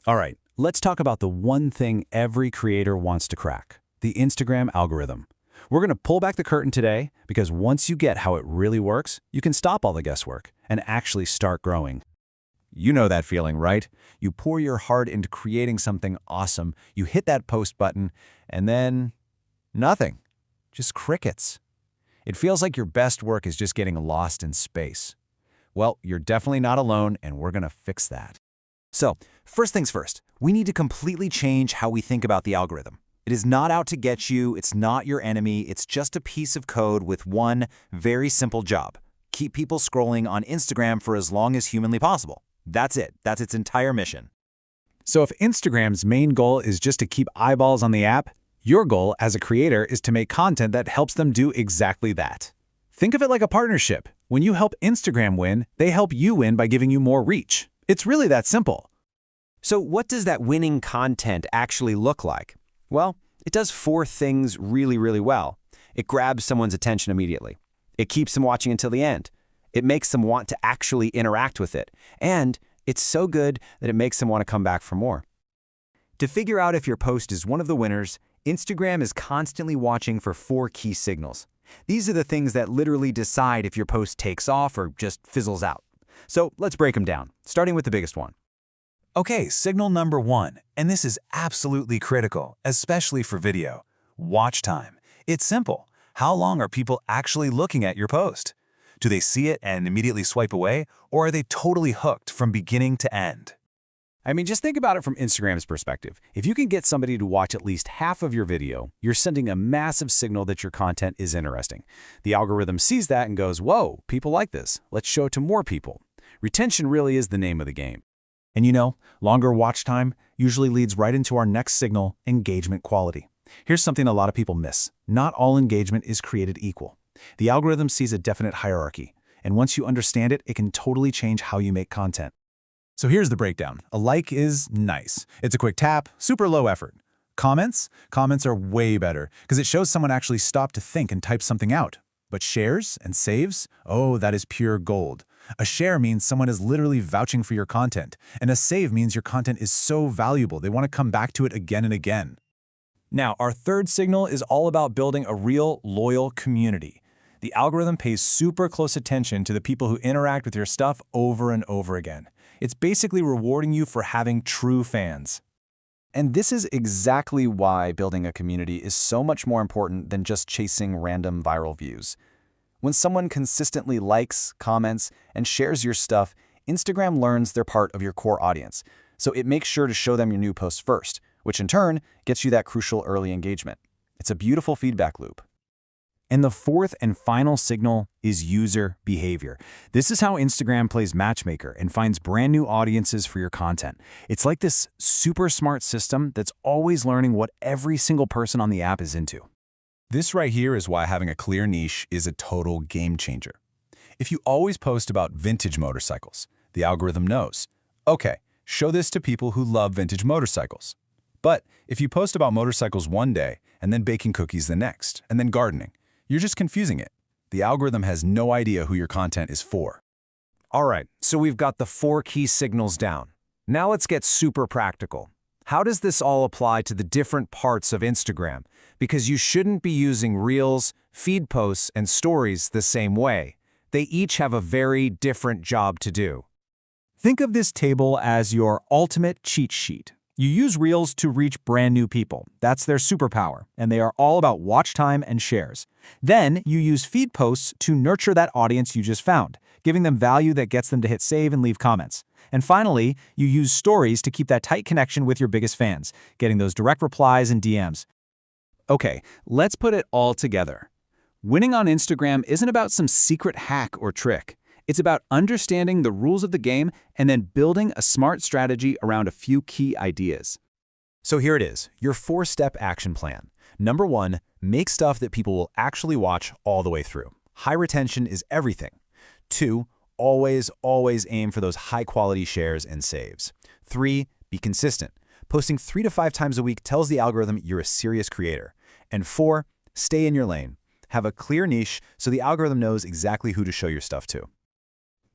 All right, let's talk about the one thing every creator wants to crack, the Instagram algorithm. We're going to pull back the curtain today because once you get how it really works, you can stop all the guesswork and actually start growing. You know that feeling, right? You pour your heart into creating something awesome, you hit that post button, and then nothing. Just crickets. It feels like your best work is just getting lost in space. Well, you're definitely not alone, and we're going to fix that. So, first things first, we need to completely change how we think about the algorithm. It is not out to get you, it's not your enemy, it's just a piece of code with one very simple job. Keep people scrolling on Instagram for as long as humanly possible. That's it. That's its entire mission. So if Instagram's main goal is just to keep eyeballs on the app, your goal as a creator is to make content that helps them do exactly that. Think of it like a partnership. When you help Instagram win, they help you win by giving you more reach. It's really that simple. So what does that winning content actually look like? Well, it does 4 things really, really well. It grabs someone's attention immediately. It keeps them watching until the end. It makes them want to actually interact with it. And it's so good that it makes them want to come back for more. To figure out if your post is one of the winners, Instagram is constantly watching for 4 key signals. These are the things that literally decide if your post takes off or just fizzles out. So let's break them down, starting with the biggest one. Okay, signal number 1, and this is absolutely critical, especially for video. Watch time. It's simple. How long are people actually looking at your post? Do they see it and immediately swipe away, or are they totally hooked from beginning to end? I mean, just think about it from Instagram's perspective. If you can get somebody to watch at least half of your video, you're sending a massive signal that your content is interesting. The algorithm sees that and goes, whoa, people like this. Let's show it to more people. Retention really is the name of the game. And you know, longer watch time usually leads right into our next signal, engagement quality. Here's something a lot of people miss. Not all engagement is created equal. The algorithm sees a definite hierarchy, and once you understand it, it can totally change how you make content. So here's the breakdown. A like is nice. It's a quick tap, super low effort. Comments? Comments are way better, because it shows someone actually stopped to think and type something out. But shares and saves? Oh, that is pure gold. A share means someone is literally vouching for your content, and a save means your content is so valuable they want to come back to it again and again. Now, our third signal is all about building a real, loyal community. The algorithm pays super close attention to the people who interact with your stuff over and over again. It's basically rewarding you for having true fans. And this is exactly why building a community is so much more important than just chasing random viral views. When someone consistently likes, comments, and shares your stuff, Instagram learns they're part of your core audience, so it makes sure to show them your new posts first, which in turn gets you that crucial early engagement. It's a beautiful feedback loop. And the fourth and final signal is user behavior. This is how Instagram plays matchmaker and finds brand new audiences for your content. It's like this super smart system that's always learning what every single person on the app is into. This right here is why having a clear niche is a total game changer. If you always post about vintage motorcycles, the algorithm knows, okay, show this to people who love vintage motorcycles. But if you post about motorcycles one day and then baking cookies the next, and then gardening, you're just confusing it. The algorithm has no idea who your content is for. All right, so we've got the 4 key signals down. Now let's get super practical. How does this all apply to the different parts of Instagram? Because you shouldn't be using Reels, feed posts, and stories the same way. They each have a very different job to do. Think of this table as your ultimate cheat sheet. You use Reels to reach brand new people. That's their superpower, and they are all about watch time and shares. Then you use feed posts to nurture that audience you just found, giving them value that gets them to hit save and leave comments. And finally, you use stories to keep that tight connection with your biggest fans, getting those direct replies and DMs. Okay, let's put it all together. Winning on Instagram isn't about some secret hack or trick. It's about understanding the rules of the game and then building a smart strategy around a few key ideas. So here it is, your 4-step action plan. Number 1, make stuff that people will actually watch all the way through. High retention is everything. 2, always aim for those high-quality shares and saves. 3, be consistent. Posting 3 to 5 times a week tells the algorithm you're a serious creator. And 4, stay in your lane. Have a clear niche so the algorithm knows exactly who to show your stuff to.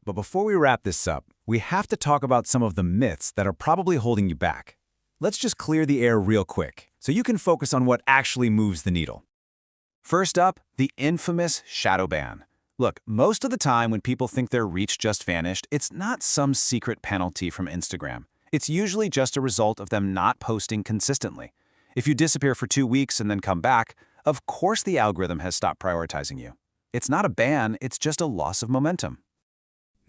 But before we wrap this up, we have to talk about some of the myths that are probably holding you back. Let's just clear the air real quick, so you can focus on what actually moves the needle. First up, the infamous shadow ban. Look, most of the time when people think their reach just vanished, it's not some secret penalty from Instagram. It's usually just a result of them not posting consistently. If you disappear for 2 weeks and then come back, of course the algorithm has stopped prioritizing you. It's not a ban, it's just a loss of momentum.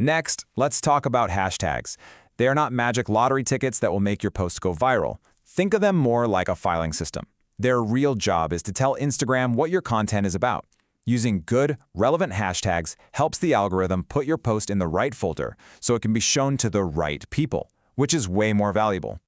Next, let's talk about hashtags. They are not magic lottery tickets that will make your post go viral. Think of them more like a filing system. Their real job is to tell Instagram what your content is about. Using good, relevant hashtags helps the algorithm put your post in the right folder so it can be shown to the right people, which is way more valuable.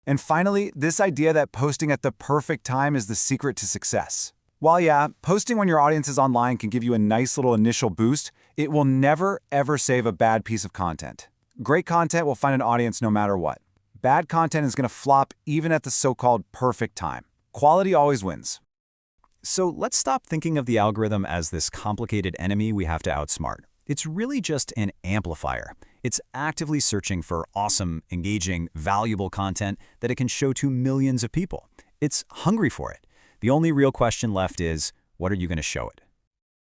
And finally, this idea that posting at the perfect time is the secret to success. While yeah, posting when your audience is online can give you a nice little initial boost, it will never, ever save a bad piece of content. Great content will find an audience no matter what. Bad content is going to flop even at the so-called perfect time. Quality always wins. So let's stop thinking of the algorithm as this complicated enemy we have to outsmart. It's really just an amplifier. It's actively searching for awesome, engaging, valuable content that it can show to millions of people. It's hungry for it. The only real question left is, what are you going to show it?